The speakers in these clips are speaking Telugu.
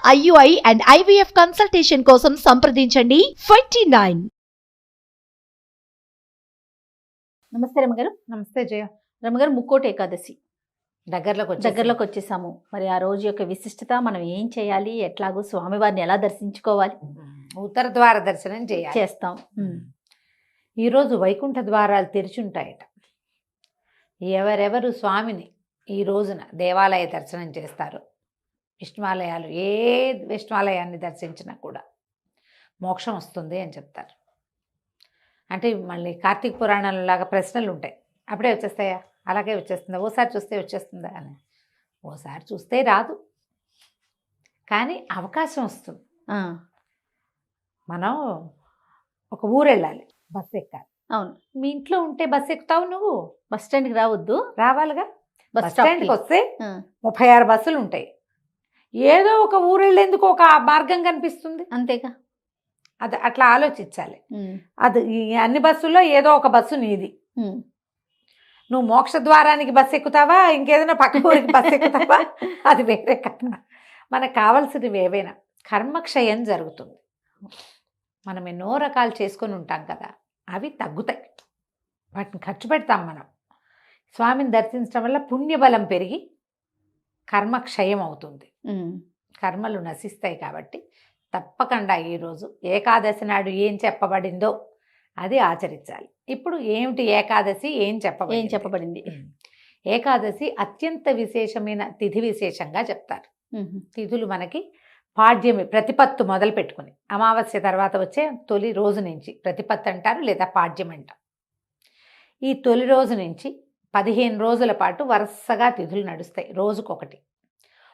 IUI and IVF consultation కోసం సంప్రదించండి 29. నమస్తే రమగారు. నమస్తే జయ. రమగారు, ముక్కోటి ఏకాదశి దగ్గరలోకి వచ్చేసాము. మరి ఆ రోజు యొక్క విశిష్టత, మనం ఏం చేయాలి, ఎట్లాగో స్వామివారిని ఎలా దర్శించుకోవాలి? ఉత్తర ద్వార దర్శనం చేస్తాం. ఈరోజు వైకుంఠ ద్వారాలు తెరిచి ఉంటాయట. ఎవరెవరు స్వామిని ఈ రోజున దేవాలయ దర్శనం చేస్తారు, విష్ణువాలయాలు ఏ విష్ణువాలయాన్ని దర్శించినా కూడా మోక్షం వస్తుంది అని చెప్తారు. అంటే మళ్ళీ కార్తీక పురాణంలో లాగా ప్రశ్నలు ఉంటాయి, అప్పుడే వచ్చేస్తాయా, అలాగే వచ్చేస్తుందా, ఓసారి చూస్తే వచ్చేస్తుందా అని. ఓసారి చూస్తే రాదు, కానీ అవకాశం వస్తుంది. మనం ఒక ఊరు వెళ్ళాలి, బస్సు ఎక్కాలి. అవును, మీ ఇంట్లో ఉంటే బస్సు ఎక్కుతావు, నువ్వు బస్ స్టాండ్కి రావద్దు, రావాలిగా. బస్ బస్ స్టాండ్కి వస్తే 36 బస్సులు ఉంటాయి. ఏదో ఒక ఊరు వెళ్ళేందుకు ఒక మార్గం కనిపిస్తుంది, అంతేగా. అది అట్లా ఆలోచించాలి. అది ఈ అన్ని బస్సుల్లో ఏదో ఒక బస్సు నీది. నువ్వు మోక్ష ద్వారానికి బస్సు ఎక్కుతావా, ఇంకేదైనా పక్క ఊరికి బస్సు ఎక్కుతావా, అది వేరే కథ. మనకు కావాల్సినవి ఏవైనా. కర్మక్షయం జరుగుతుంది. మనం ఎన్నో రకాలు చేసుకొని ఉంటాం కదా, అవి తగ్గుతాయి, వాటిని ఖర్చు పెడతాం మనం. స్వామిని దర్శించడం వల్ల పుణ్యబలం పెరిగి కర్మక్షయం అవుతుంది, కర్మలు నశిస్తాయి. కాబట్టి తప్పకుండా ఈరోజు ఏకాదశి నాడు ఏం చెప్పబడిందో అది ఆచరించాలి. ఇప్పుడు ఏమిటి ఏకాదశి, ఏం చెప్పబడింది? ఏకాదశి అత్యంత విశేషమైన తిథి విశేషంగా చెప్తారు. తిథులు మనకి పాడ్యమి, ప్రతిపత్తు మొదలు పెట్టుకుని అమావాస్య తర్వాత వచ్చే తొలి రోజు నుంచి ప్రతిపత్తు అంటారు, లేదా పాడ్యం అంటారు. ఈ తొలి రోజు నుంచి 15 రోజుల పాటు వరుసగా తిథులు నడుస్తాయి, రోజుకొకటి.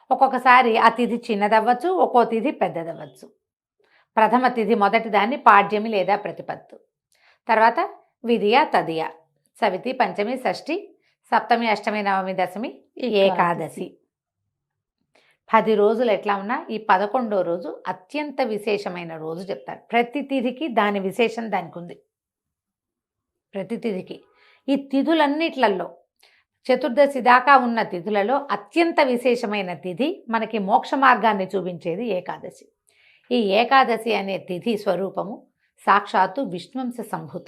ఒక్కొక్కసారి ఆ తిథి చిన్నదవ్వచ్చు, ఒక్కో తిథి పెద్దదవ్వచ్చు. ప్రథమ తిథి మొదటి దాన్ని పాడ్యమి లేదా ప్రతిపత్తు, తర్వాత విధియ, తదియ, సవితి, పంచమి, షష్ఠి, సప్తమి, అష్టమి, నవమి, దశమి, ఏకాదశి. 10 రోజులు ఎట్లా ఉన్నా ఈ 11వ రోజు అత్యంత విశేషమైన రోజు చెప్తారు. ప్రతి తిథికి దాని విశేషం దానికి ఉంది. ప్రతి తిథికి ఈ తిథులన్నిట్లలో చతుర్దశి దాకా ఉన్న తిథులలో అత్యంత విశేషమైన తిథి, మనకి మోక్ష మార్గాన్ని చూపించేది ఏకాదశి. ఈ ఏకాదశి అనే తిథి స్వరూపము సాక్షాత్తు విష్ణువంశ సంభూత.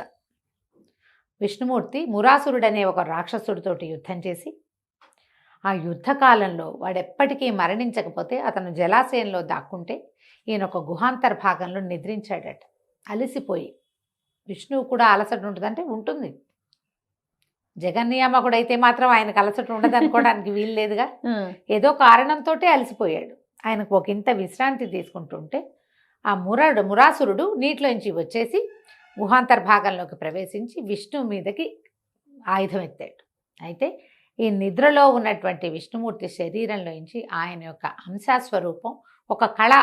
విష్ణుమూర్తి మురాసురుడనే ఒక రాక్షసుడితోటి యుద్ధం చేసి, ఆ యుద్ధకాలంలో వాడెప్పటికీ మరణించకపోతే అతను జలాశయంలో దాక్కుంటే ఈయన ఒక గుహాంతర భాగంలో నిద్రించాడట, అలసిపోయి. విష్ణువు కూడా అలసట ఉంటుందంటే ఉంటుంది, జగన్నియామకుడైతే మాత్రం ఆయనకు అలసట ఉండదు అనుకోవడానికి వీలు లేదుగా. ఏదో కారణంతో అలసిపోయాడు. ఆయనకు ఒక ఇంత విశ్రాంతి తీసుకుంటుంటే ఆ మురాసురుడు నీటిలోంచి వచ్చేసి గుహాంతర భాగంలోకి ప్రవేశించి విష్ణువు మీదకి ఆయుధం ఎత్తాడు. అయితే ఈ నిద్రలో ఉన్నటువంటి విష్ణుమూర్తి శరీరంలోంచి ఆయన యొక్క అంశాస్వరూపం, ఒక కళ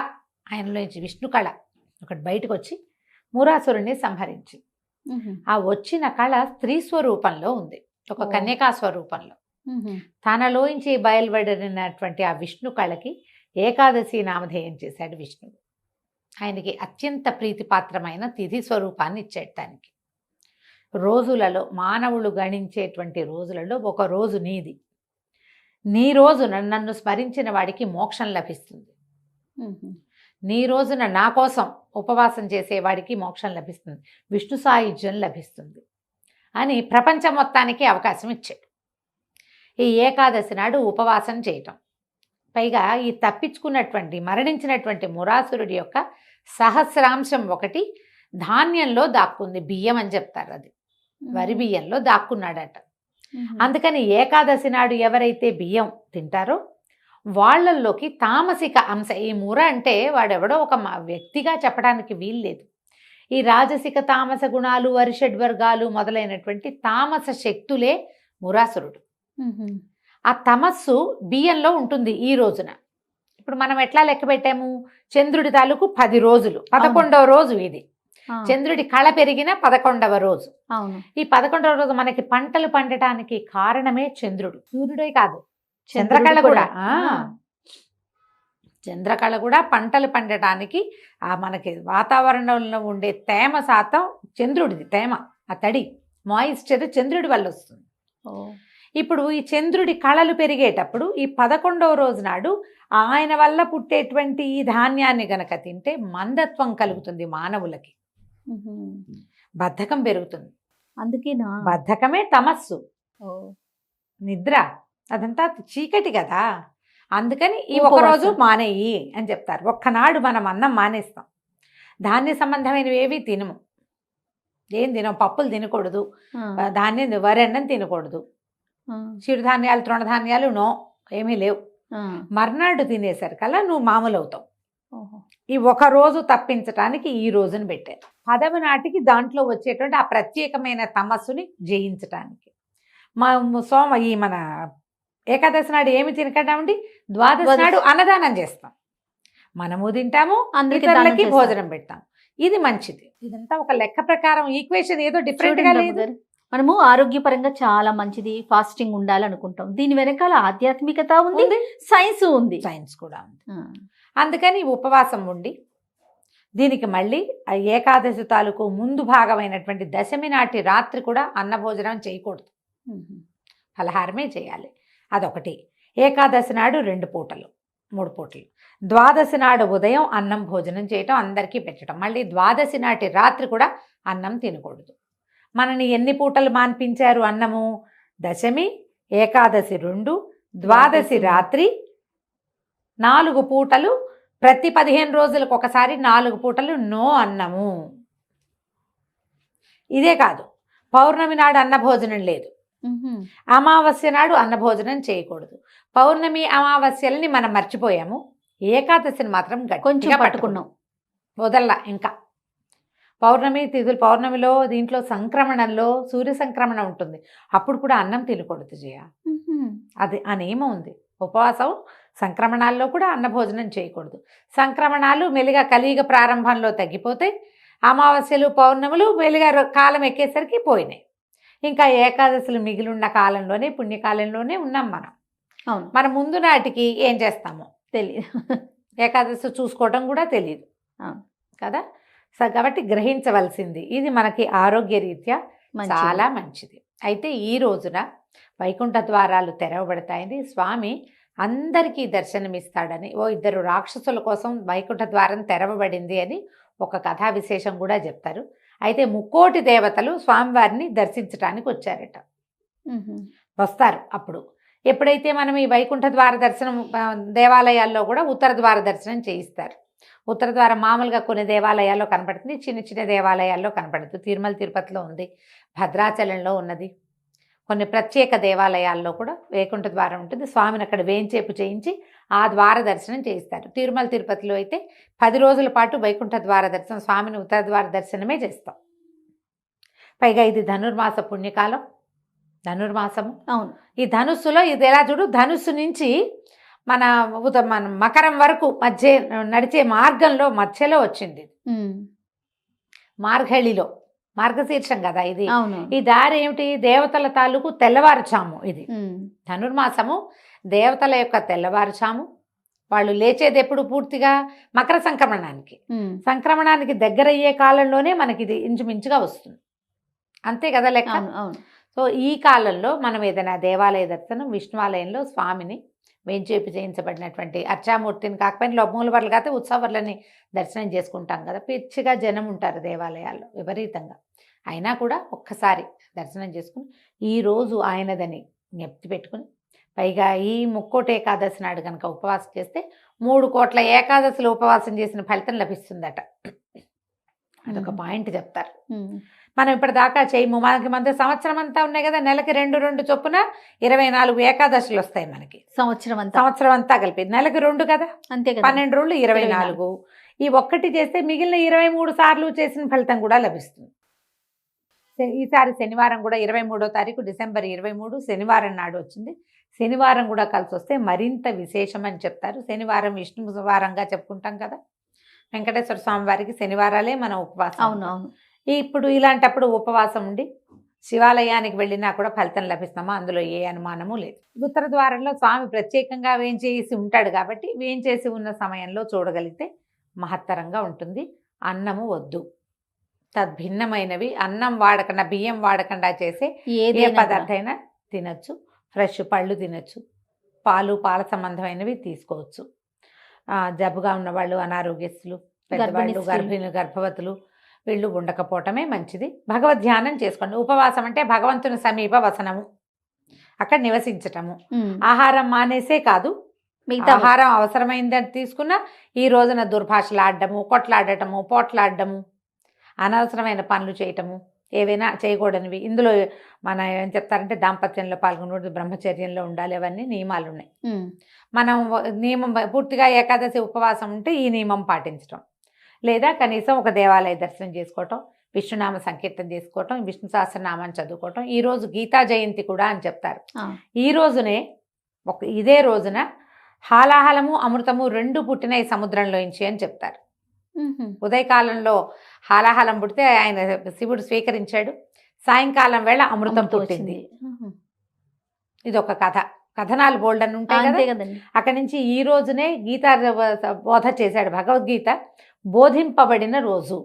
ఆయనలోంచి, విష్ణు కళ ఒకటి బయటకు వచ్చి మురాసురుణ్ణి సంహరించి, ఆ వచ్చిన కళ స్త్రీ స్వరూపంలో ఉంది, ఒక కన్యకా స్వరూపంలో. తనలోంచి బయలువడినటువంటి ఆ విష్ణు కళకి ఏకాదశి నామధేయం చేశాడు విష్ణువు. ఆయనకి అత్యంత ప్రీతిపాత్రమైన తిథి స్వరూపాన్ని ఇచ్చాడు. దానికి రోజులలో, మానవులు గణించేటువంటి రోజులలో ఒక రోజు నీది. నీ రోజున నన్ను స్మరించిన వాడికి మోక్షం లభిస్తుంది, నీ రోజున నా కోసం ఉపవాసం చేసేవాడికి మోక్షం లభిస్తుంది, విష్ణు సాయుధ్యం లభిస్తుంది అని ప్రపంచం మొత్తానికి అవకాశం ఇచ్చాడు. ఈ ఏకాదశి నాడు ఉపవాసం చేయటం, పైగా ఈ తప్పించుకున్నటువంటి, మరణించినటువంటి మురాసురుడి యొక్క సహస్రాంశం ఒకటి ధాన్యంలో దాక్కుంది, బియ్యం అని చెప్తారు, అది వరి బియ్యంలో దాక్కున్నాడట. అందుకని ఏకాదశి నాడు ఎవరైతే బియ్యం తింటారో వాళ్ళల్లోకి తామసిక అంశ, ఈ ముర అంటే వాడెవడో ఒక వ్యక్తిగా చెప్పడానికి వీల్లేదు. ఈ రాజసిక తామస గుణాలు, వరిషడ్వర్గాలు మొదలైనటువంటి తామస శక్తులే మురాసురుడు. ఆ తమస్సు బియ్యంలో ఉంటుంది ఈ రోజున. ఇప్పుడు మనం ఎట్లా లెక్క పెట్టాము, చంద్రుడి తాలూకు 10 రోజులు, 11వ రోజు ఇది. చంద్రుడి కళ పెరిగిన 11వ రోజు. ఈ 11వ రోజు మనకి పంటలు పండటానికి కారణమే చంద్రుడు, సూర్యుడే కాదు, చంద్రకళ కూడా. చంద్రకళ కూడా పంటలు పండటానికి మనకి వాతావరణంలో ఉండే తేమ శాతం చంద్రుడిది, తేమ, ఆ తడి, మాయిశ్చర్ చంద్రుడి వల్ల వస్తుంది. ఇప్పుడు ఈ చంద్రుడి కళలు పెరిగేటప్పుడు ఈ 11వ రోజు నాడు ఆయన వల్ల పుట్టేటువంటి ఈ ధాన్యాన్ని గనక తింటే మందత్వం కలుగుతుంది మానవులకి, బద్ధకం పెరుగుతుంది. అందుకేనా? బద్ధకమే తమస్సు, ఓ. నిద్ర అదంతా చీకటి కదా. అందుకని ఈ ఉపవాసం. ఒకరోజు మానేయి అని చెప్తారు. ఒక్కనాడు మనం అన్నం మానేస్తాం, ధాన్య సంబంధమైనవి ఏవి తినము, ఏం తినం, పప్పులు తినకూడదు, ధాన్యం వరి అన్నం తినకూడదు, చిరుధాన్యాలు తృణధాన్యాలు నో, ఏమీ లేవు. మర్నాడు తినేసరికల్లా నువ్వు మామూలు అవుతావు. ఈ ఒక రోజు తప్పించటానికి ఈ రోజును పెట్టారు. 10వ నాటికి దాంట్లో వచ్చేటువంటి ఆ ప్రత్యేకమైన తమస్సుని జయించటానికి ఈ మన ఏకాదశి నాడు ఏమి తినకటామండి, ద్వాదశి నాడు అన్నదానం చేస్తాం, మనము తింటాము, ఇతరులకి భోజనం పెడతాం. ఇది మంచిది. ఇదంతా ఒక లెక్క ప్రకారం ఈక్వేషన్ ఏదో డిఫరెంట్ గా లేదు. మనము ఆరోగ్యపరంగా చాలా మంచిది ఫాస్టింగ్ ఉండాలనుకుంటాం, దీని వెనకాల ఆధ్యాత్మికత ఉంది, సైన్స్ ఉంది, సైన్స్ కూడా ఉంది. అందుకని ఉపవాసం ఉండి దీనికి మళ్ళీ ఏకాదశి తాలూకు ముందు భాగమైనటువంటి దశమి నాటి రాత్రి కూడా అన్నభోజనం చేయకూడదు, ఫలహారమే చేయాలి. అదొకటి. ఏకాదశి నాడు 2 పూటలు 3 పూటలు, ద్వాదశి నాడు ఉదయం అన్నం భోజనం చేయటం, అందరికీ పెట్టడం. మళ్ళీ ద్వాదశి నాటి రాత్రి కూడా అన్నం తినకూడదు. మనని ఎన్ని పూటలు మాన్పించారు అన్నము? దశమి, ఏకాదశి 2, ద్వాదశి రాత్రి 4 పూటలు, ప్రతి 15 రోజులకు ఒకసారి 4 పూటలు నో అన్నము. ఇదే కాదు, పౌర్ణమి నాడు అన్నభోజనం లేదు, అమావాస్య నాడు అన్నభోజనం చేయకూడదు. పౌర్ణమి అమావాస్యల్ని మనం మర్చిపోయాము, ఏకాదశిని మాత్రం కొంచెం పట్టుకున్నాం, వదల్లా. ఇంకా పౌర్ణమి తిథులు, పౌర్ణమిలో దీంట్లో సంక్రమణంలో సూర్య సంక్రమణ ఉంటుంది, అప్పుడు కూడా అన్నం తినకూడదు జయ. అది ఆ నియమం ఉంది. ఉపవాసం సంక్రమణాల్లో కూడా అన్నభోజనం చేయకూడదు. సంక్రమణాలు మెల్లిగా కలియుగ ప్రారంభంలో తగ్గిపోతే, అమావాస్యలు పౌర్ణములు మెల్లిగా కాలం ఎక్కేసరికి పోయినాయి. ఇంకా ఏకాదశులు మిగిలిన్న కాలంలోనే, పుణ్యకాలంలోనే ఉన్నాం మనం. మన ముందు నాటికి ఏం చేస్తామో తెలియదు, ఏకాదశి చూసుకోవడం కూడా తెలియదు కదా. కాబట్టి గ్రహించవలసింది ఇది మనకి ఆరోగ్య రీత్యా చాలా మంచిది. అయితే ఈ రోజున వైకుంఠ ద్వారాలు తెరవబడతాయని స్వామి అందరికీ దర్శనమిస్తాడని, 2 రాక్షసుల కోసం వైకుంఠ ద్వారం తెరవబడింది అని ఒక కథా విశేషం కూడా చెప్తారు. అయితే 3,000,000 దేవతలు స్వామివారిని దర్శించడానికి వచ్చారట, వస్తారు. అప్పుడు ఎప్పుడైతే మనం ఈ వైకుంఠ ద్వార దర్శనం, దేవాలయాల్లో కూడా ఉత్తర ద్వార దర్శనం చేయిస్తారు. ఉత్తర ద్వారం మామూలుగా కొన్ని దేవాలయాల్లో కనపడుతుంది, చిన్న చిన్న దేవాలయాల్లో కనపడుతుంది. తిరుమల తిరుపతిలో ఉంది, భద్రాచలంలో ఉన్నది, కొన్ని ప్రత్యేక దేవాలయాల్లో కూడా వైకుంఠ ద్వారం ఉంటుంది. స్వామిని అక్కడ వేంచేపు చేయించి ఆ ద్వార దర్శనం చేయిస్తారు. తిరుమల తిరుపతిలో అయితే 10 రోజుల పాటు వైకుంఠ ద్వార దర్శనం, స్వామిని ఉత్తర ద్వార దర్శనమే చేస్తాం. పైగా ఇది ధనుర్మాస పుణ్యకాలం, ధనుర్మాసము. అవును. ఈ ధనుస్సులో ఇది ఎలా చూడు, ధనుస్సు నుంచి మన మకరం వరకు మధ్య నడిచే మార్గంలో మధ్యలో వచ్చింది, మార్గళిలో, మార్గశీర్షం కదా ఇది. ఈ దారి ఏమిటి? దేవతల తాలూకు తెల్లవారుచాము. ఇది ధనుర్మాసము, దేవతల యొక్క తెల్లవారుచాము. వాళ్ళు లేచేది ఎప్పుడు? పూర్తిగా మకర సంక్రమణానికి. సంక్రమణానికి దగ్గరయ్యే కాలంలోనే మనకి ఇది ఇంచుమించుగా వస్తుంది, అంతే కదా లెక్క. సో ఈ కాలంలో మనం ఏదైనా దేవాలయ దర్శనం, విష్ణువాలయంలో స్వామిని వేంచేపు చేయించబడినటువంటి అర్చామూర్తిని కాకపోయినా మూలవర్లు కాకపోతే ఉత్సవర్లని దర్శనం చేసుకుంటాం కదా. పిచ్చిగా జనం ఉంటారు దేవాలయాల్లో విపరీతంగా, అయినా కూడా ఒక్కసారి దర్శనం చేసుకుని ఈరోజు ఆయనదని జ్ఞప్తి పెట్టుకుని, పైగా ఈ 3,000,000 ఏకాదశి నాడు కనుక ఉపవాసం చేస్తే 3,000,000 ఏకాదశులు ఉపవాసం చేసిన ఫలితం లభిస్తుందట. అదొక పాయింట్ చెప్తారు. మనం ఇప్పటిదాకా చేయము, మనకి మధ్య సంవత్సరం అంతా ఉన్నాయి కదా, నెలకి 2 చొప్పున 24 ఏకాదశులు వస్తాయి మనకి. సంవత్సరం అంతా కలిపి నెలకి 2 కదా, అంతే కదా, 12 రోజులు 24. ఈ ఒక్కటి చేస్తే మిగిలిన 23 సార్లు చేసిన ఫలితం కూడా లభిస్తుంది. ఈసారి శనివారం కూడా 23వ తారీఖు డిసెంబర్ 23 శనివారం నాడు వచ్చింది. శనివారం కూడా కలిసి వస్తే మరింత విశేషం అని చెప్తారు. శనివారం విష్ణు వారంగా చెప్పుకుంటాం కదా, వెంకటేశ్వర స్వామి వారికి శనివారాలే మన ఉపవాసం. అవునవును. ఇప్పుడు ఇలాంటప్పుడు ఉపవాసం ఉండి శివాలయానికి వెళ్ళినా కూడా ఫలితం లభిస్తామా, అందులో ఏ అనుమానము లేదు. ఉత్తర ద్వారంలో స్వామి ప్రత్యేకంగా వేంచేసి ఉంటాడు కాబట్టి వేంచేసి ఉన్న సమయంలో చూడగలిగితే మహత్తరంగా ఉంటుంది. అన్నము వద్దు, తద్భిన్నమైనవి అన్నం వాడకుండా, బియ్యం వాడకుండా చేసే ఏ పదార్థమైనా తినచ్చు. ఫ్రెష్ పళ్ళు తినచ్చు, పాల సంబంధమైనవి తీసుకోవచ్చు. జబ్బుగా ఉన్నవాళ్ళు, అనారోగ్యస్తులు, పెద్దవాళ్ళు, గర్భవతులు వీళ్ళు ఉండకపోవటమే మంచిది. భగవద్ ధ్యానం చేసుకోండి. ఉపవాసం అంటే భగవంతుని సమీప వసనము, అక్కడ నివసించటము. ఆహారం మానేసే కాదు, ఆహారం అవసరమైందని తీసుకున్నా ఈ రోజున దుర్భాషలాడటము, కొట్లాడటము, పోట్లాడటము, అనవసరమైన పనులు చేయటము, ఏవైనా చేయకూడనివి. ఇందులో మన ఏం చెప్తారంటే దాంపత్యంలో పాల్గొనకూడదు, బ్రహ్మచర్యంలో ఉండాలి, అవన్నీ నియమాలు ఉన్నాయి. మనం నియమం పూర్తిగా ఏకాదశి ఉపవాసం ఉంటే ఈ నియమం పాటించడం, లేదా కనీసం ఒక దేవాలయ దర్శనం చేసుకోవటం, విష్ణునామ సంకీర్తన చేసుకోవటం, విష్ణు సహస్రనామాన్ని చదువుకోవటం. ఈరోజు గీతా జయంతి కూడా అని చెప్తారు. ఈ రోజునే ఇదే రోజున హాలాహలము అమృతము రెండు పుట్టినాయి సముద్రంలోంచి అని చెప్తారు. ఉదయకాలంలో హాలాహలం పుడితే ఆయన శివుడు స్వీకరించాడు, సాయంకాలం వేళ అమృతం పుట్టింది. ఇది ఒక కథ. కథనాలు బోల్డ్ అని ఉంటాయి కదా. అక్కడి నుంచి ఈ రోజునే గీతా బోధ చేశాడు. భగవద్గీత బోధింపబడిన రోజు,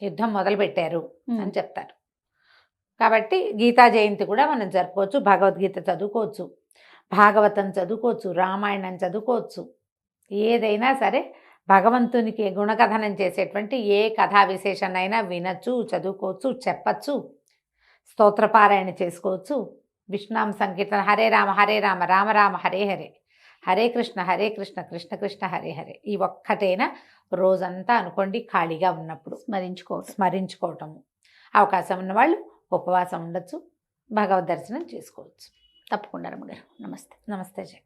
యుద్ధం మొదలుపెట్టారు అని చెప్తారు. కాబట్టి గీతా జయంతి కూడా మనం జరుపుకోవచ్చు. భగవద్గీత చదువుకోవచ్చు, భాగవతం చదువుకోవచ్చు, రామాయణం చదువుకోవచ్చు. ఏదైనా సరే భగవంతునికి గుణకథనం చేసేటువంటి ఏ కథా విశేషాన్నైనా వినచ్చు, చదువుకోవచ్చు, చెప్పచ్చు, స్తోత్రపారాయణ చేసుకోవచ్చు, విష్ణునామ సంకీర్తన, హరే రామ రామ రామ హరే హరే, హరే కృష్ణ కృష్ణ కృష్ణ హరే హరే. ఈ ఒక్కటైనా రోజంతా అనుకోండి, ఖాళీగా ఉన్నప్పుడు స్మరించుకోవటము. అవకాశం ఉన్నవాళ్ళు ఉపవాసం ఉండొచ్చు, భగవద్ దర్శనం చేసుకోవచ్చు. తప్పకుండా రమ్మగారు. నమస్తే. నమస్తే జయ.